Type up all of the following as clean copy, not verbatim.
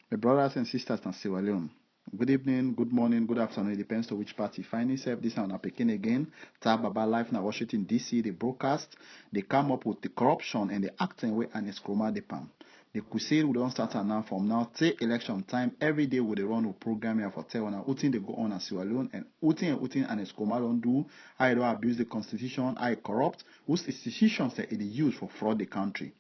My brothers and sisters in Sierra Leone, good evening, good morning, good afternoon. It depends to which party you find yourself. This is on Pekin again. Tab about life now Washington DC. They broadcast. They come up with the corruption and the acting way and escroma the palm. The crusade we don't start now from now till election time. Every day we run a program here for tell now. Utin they go on as Sierra Leone and Utin and escroma don't do. I don't abuse the constitution. I corrupt. Whose institutions that they use for fraud the country.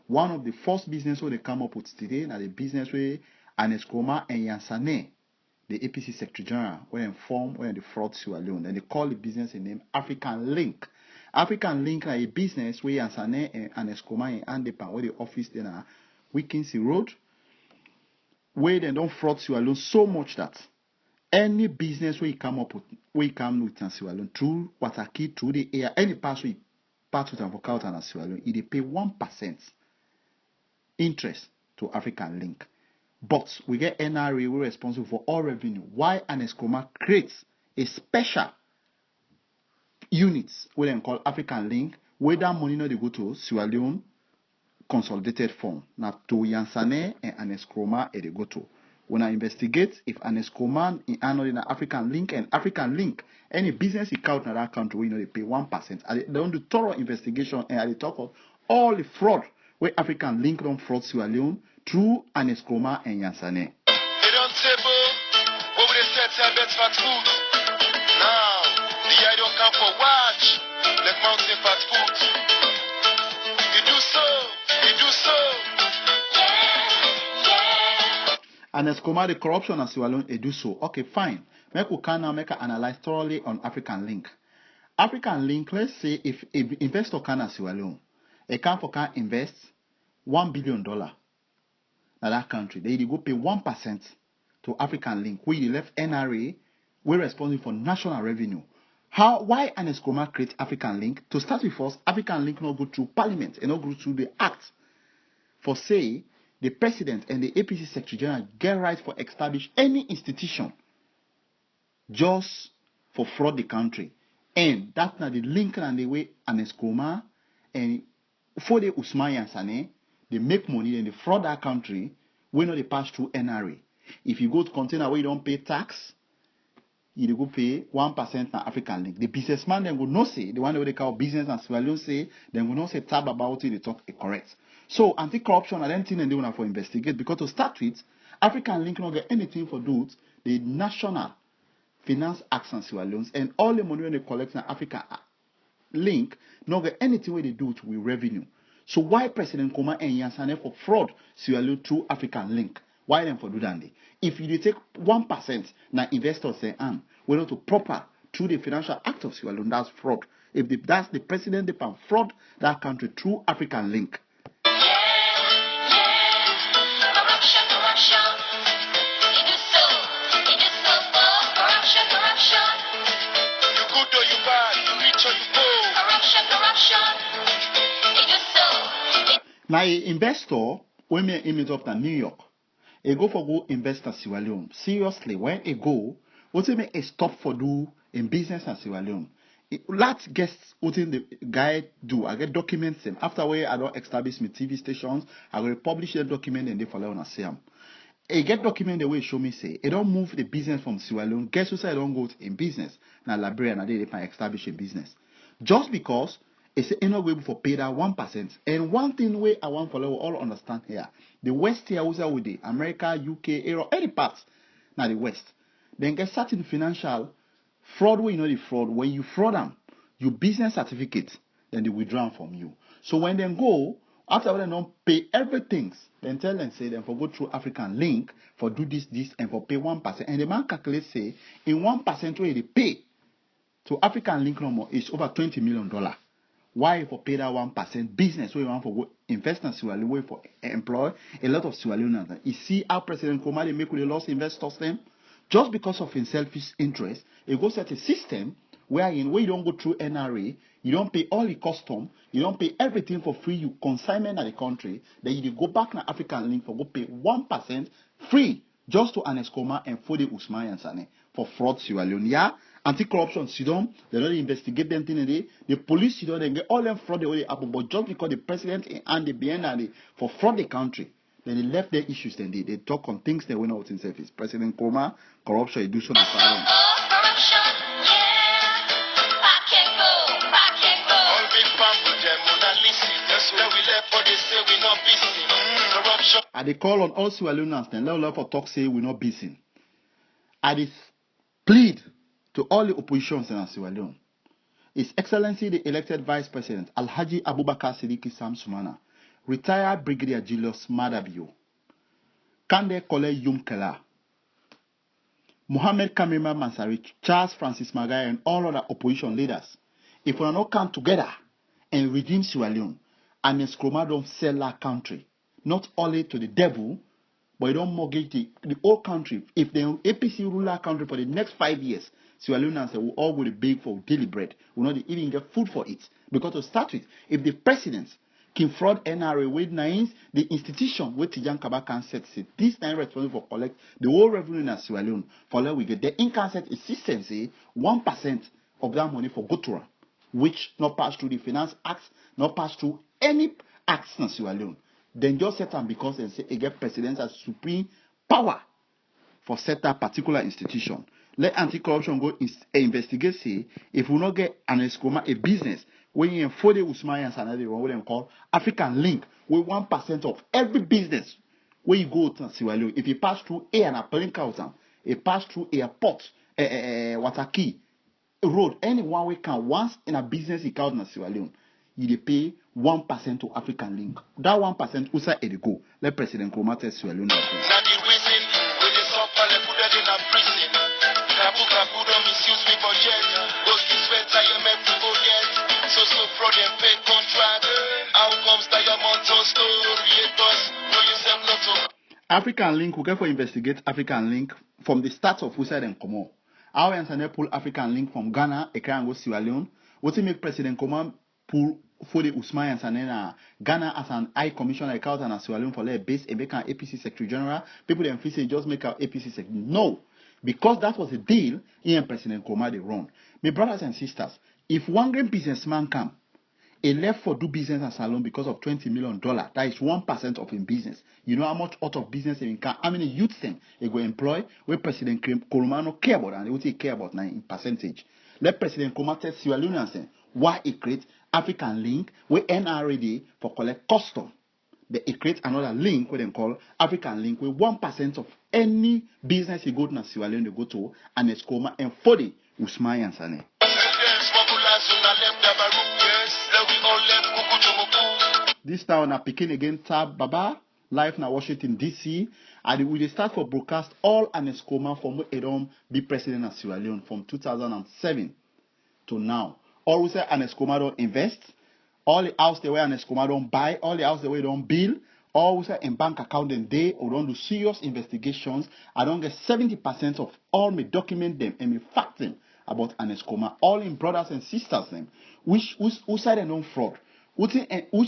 One of the first business where they come up with today, now the business where Ernest Yansaneh, the APC Secretary General, where informed where the fraud Sierra Leone, and they call the business name African Link. African Link is a business where Yansaneh and Ernest and the where the office then are Wickinsey Road, where they don't fraud Sierra Leone so much that any business where you come up with, where you come with Sierra Leone through Wataki, through the air, any pass with and for out and Sierra Leone, they pay 1% interest to African Link. But we get NRA, we're responsible for all revenue. Why Anescoma creates a special unit, what they call African Link, where that money not they go to Sierra Leone Consolidated Fund. Now to Yansaneh and Anescoma they go to. When I investigate if Anescoma in African Link and African Link, any business account in that country, we know they pay 1%. They don't do thorough investigation and they talk of all the fraud where African Link don't fraud Sierra Leone through Anescoma and Yansaneh. They don't table what would they say to best fast food. Now, the guy don't come for watch, like mountain fast food. They do so, they do so. Anescoma, the corruption as Sierra Leone, they do so. Okay, fine. Make we can now make an analyze thoroughly on African Link. African Link, let's say if investor can Sierra Leone, a company can invest $1 billion in that country. They go pay 1% to African Link. We left NRA, we're responsible for national revenue. Why Anescoma create African Link? To start with first, African Link not go through Parliament and not go through the Act. For say, the President and the APC Secretary General get right for establish any institution just for fraud the country. And that's not the link and the way Anescoma and for the Usman Yansaneh, they make money and they fraud that country when they pass through NRA. If you go to container where you don't pay tax, you go pay 1% na African Link. The businessman then will not say, the one that they call business and Sierra Leone say, then will not say tab about it, they talk correct. So anti-corruption, I don't think they want to investigate because to start with, African Link not get anything for do the national finance acts and Sierra Leone and all the money when they collect in African Link not get anything where they do it with revenue. So why President Koma and Yansaneh for fraud Sierra Leone through African Link? Why them for do that? If you take 1%, now investors say, we're not to proper through the financial act of Sierra Leone, that's fraud. If that's the president, they can fraud that country through African Link. Now, an investor, when me image up in New York, he go for go invest in Sierra Leone. Seriously, when he go, what he make a stop for do in business in Sierra Leone? Let's guess what the guy do. I get documents them. After where I don't establish my TV stations, I will publish the document and they follow on a same. He get document the way show me say, he don't move the business from Sierra Leone. Guess who say I don't go in business? Now Liberia, now they can establish a business. Just because it's not able for pay that 1%. And one thing way I want follow all understand here. The West here also with the America, UK, Europe, any parts. Now the West. Then get certain financial fraud where you know the fraud. When you fraud them, your business certificate, then they withdraw from you. So when they go, after they don't pay everything, then tell them say them for go through African Link for do this, and for pay 1%. And the man calculate say in 1% where they pay to African Link no more is over $20 million. Why for pay that 1% business where you want for invest in Sierra Leone, where for employ a lot of Sierra Leoneans? You see how President Koma make with the lost investors them just because of his selfish interest. He go set a system where you don't go through NRA, you don't pay all the custom, you don't pay everything for free, you consignment at the country, then you go back to African Link for go pay 1% free just to Anescoma and for the Usman Yansaneh for fraud Sierra Leone. Yeah, anti-corruption Sudan, they don't investigate them thing. The police Sudan, they get all them fraud the way they happen, but just because the president and the BND for fraud the country, Then they left their issues. Then they talk on things they went out in service. President Nkrumah, corruption, he do so in Salon. I they call on all Sierra Leoneans then let for talk say we not busy. I they plead to all the oppositions in Sierra Leone. His Excellency the elected Vice President Alhaji Abubakar Sidiki Sam Sumana, retired Brigadier Julius Madabio, Kande Kole Yum Kela, Mohammed Kamima Mansari, Charles Francis Magai, and all other opposition leaders. If we not come together and redeem Sierra Leone, and Nkrumah don't sell our country, not only to the devil, but you don't mortgage the whole country. If the APC rule our country for the next 5 years, Sierra Leoneans will all go to beg for daily bread. Will not even get food for it. Because to start with, if the president can fraud NRA with nines, the institution where Tijan Kabaka said, this nine responsible for collect the whole revenue in Sierra Leone, for let we get the income set assistance, 1% of that money for Gotura, which not pass through the Finance Acts, not pass through any acts in Sierra Leone. Then just set them because they say it get president as supreme power for set that particular institution. Let anti-corruption go investigate, say, if we not get an Nkrumah a business, when you enforce the Usman Yansaneh, what they call African Link, with 1% of every business where you go to Sierra Leone, if you pass through an appealing council, you pass through airport, Wataki, road, anyone we can once in a business you count in Sierra Leone, you pay 1% to African Link. That 1% USA it go. Let President Nkrumah tell Sierra Leone. African Link, we get for investigate African Link from the start of Usai and Komo. How Yansaneh pull African Link from Ghana, Accra and go Sierra Leone. What make President Nkrumah pull for the Usman Yansaneh Ghana as an high commissioner account and Sierra Leone for their base and make an APC Secretary General? People then feel say just make our APC Secretary. No, because that was a deal he and President Nkrumah they run. My brothers and sisters, if one great businessman come, he left for do business at Salon because of $20 million. That is 1% of his business. You know how much out of business he can, how many youths then he go employ where President Nkrumah no care about, and they will take care about 9%. Let President Nkrumah tell Sierra Leoneans why he create African Link where NRA for collect custom. They create another link where they call African Link where 1% of any business you go to Sierra Leone they go to and Nkrumah and 40 Usman Yansaneh. This town na picking again Tab Baba live na Washington DC and we start for broadcast all Nkrumah from where Edom be president of Sierra Leone from 2007 to now. All we say Nkrumah don't invest, all the house the way Nkrumah don't buy, all the house the way don't build, all we say in bank account and they or don't do serious investigations. I don't get 70% of all me document them and me fact them about Nkrumah, all in brothers and sisters them, which side they don't fraud. Which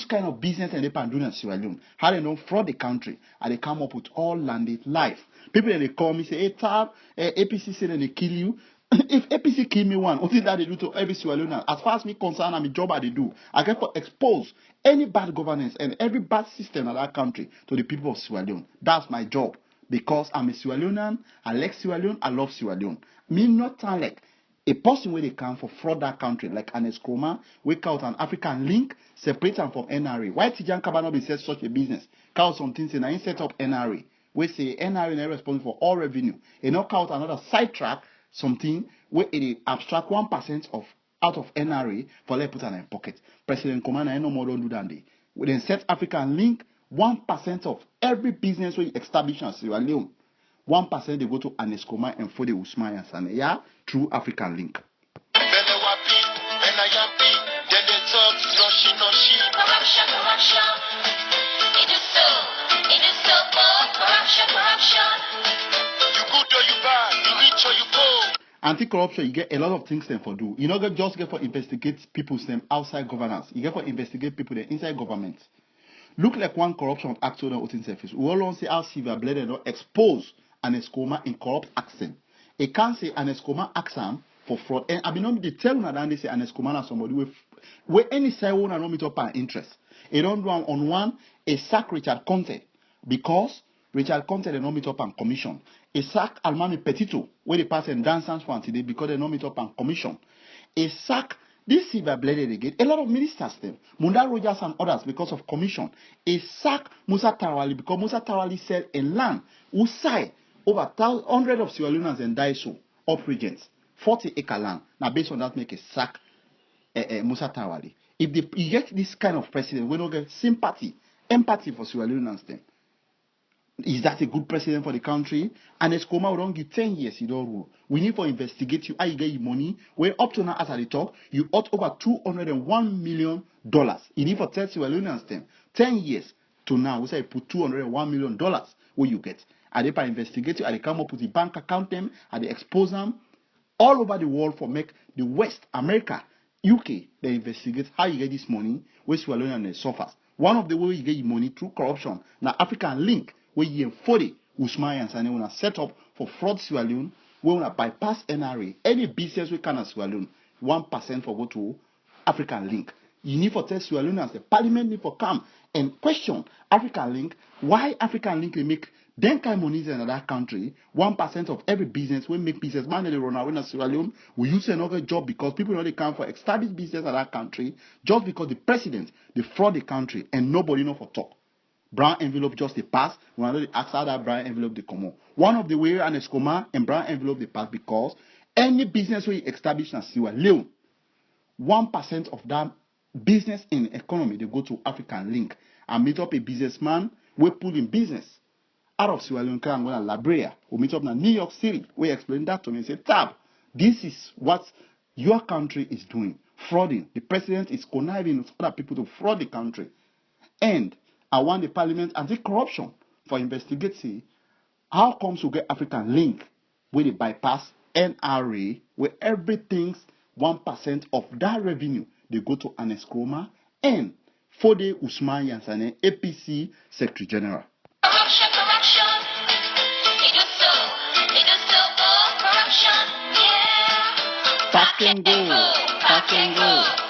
kind of business and they can do in Sierra Leone? How they don't fraud the country and they come up with all landed life. People they call me say, hey Tab, APC say they kill you. If APC kill me one, what did that they do to every Sierra Leonean? As far as me concerned, and my job I they do, I get to expose any bad governance and every bad system in that country to the people of Sierra Leone. That's my job because I'm a Sierra Leonean. I like Sierra Leone. I love Sierra Leone. Me not like a person where they come for fraud that country, like Nkrumah, wake out an African Link, separate them from NRA. Why Tijan Kabano be set such a business? Count some things and I set up NRA. We say NRA is responsible for all revenue. You knock out another sidetrack, something where it abstract 1% of out of NRA for let put in their pocket. President Nkrumah no more don't do that. We then set African Link, 1% of every business we establish in Sierra Leone. 1% they go to Nkrumah and for the Usman Yansaneh, yeah, through African Link. Anti-corruption, you get a lot of things them for do. You not just get for investigate people's them outside governance. You get for investigate people them inside government. Look like one corruption act on the surface. We all want to see how Silver Blade and not expose Nkrumah in corrupt accent. It can't say Nkrumah accent for fraud. And I mean, not they tell you that they say Nkrumah is somebody where any side won't not meet up an interest. It don't do on one a sack Richard Conte because Richard Conte they no meet up and commission. A sack Almami Petito where they pass and dance for today because they no meet up and commission. A sack this silver bladed again. A lot of ministers them. Munda Rogers and others because of commission. A sack Musa Tarawali because Musa Tarawali said a land Usai over 100 of Sierra Leoneans and Daiso up regions. 40-acre land. Now based on that make a sack Musa Tarawali. If you get this kind of president, we don't get sympathy, empathy for Sierra Leoneans then. Is that a good president for the country? And Escoma will don't give 10 years, you don't rule. We need to investigate you, how you get your money. Where up to now, as I talk, you ought over $201 million. You need for 30 Leoneans then. 10 years to now, we say put $201 million where you get. Are they by investigate you? Are they come up with the bank account them? Are they expose them? All over the world for make the West, America, UK, they investigate how you get this money, where Sierra Leone suffers. One of the way you get your money through corruption. Now African link, where you 40 Ernest Yansaneh wanna set up for fraud Sierra Leone, we wanna bypass NRA. Any business we can at Sierra Leone, 1% for go to African link. You need for tell Sierra Leone as the parliament need for come and question African link. Why African link they make then kind money in another country? 1% of every business we make business man they run away in Sierra Leone. We use another job because people only come for established business in that country just because the president they fraud the country and nobody know for talk. Brown envelope just the pass. When I ask how that brown envelope they come on. One of the way and Escoma and brown envelope they pass because any business we establish in Sierra Leone, 1% of that business in economy they go to African link and meet up a businessman we pull in business out of Sierra Leone and go to La Brea. We meet up in New York City. We explain that to me and say, Tab, this is what your country is doing. Frauding. The president is conniving with other people to fraud the country. And I want the parliament anti-corruption for investigating how comes to get African link where they bypass NRA where everything's 1% of that revenue they go to Ernest Yansaneh and Fode Usman Yansaneh, APC Secretary General. Corruption, corruption. They do so, oh, corruption, yeah. Pack and go, pack and go.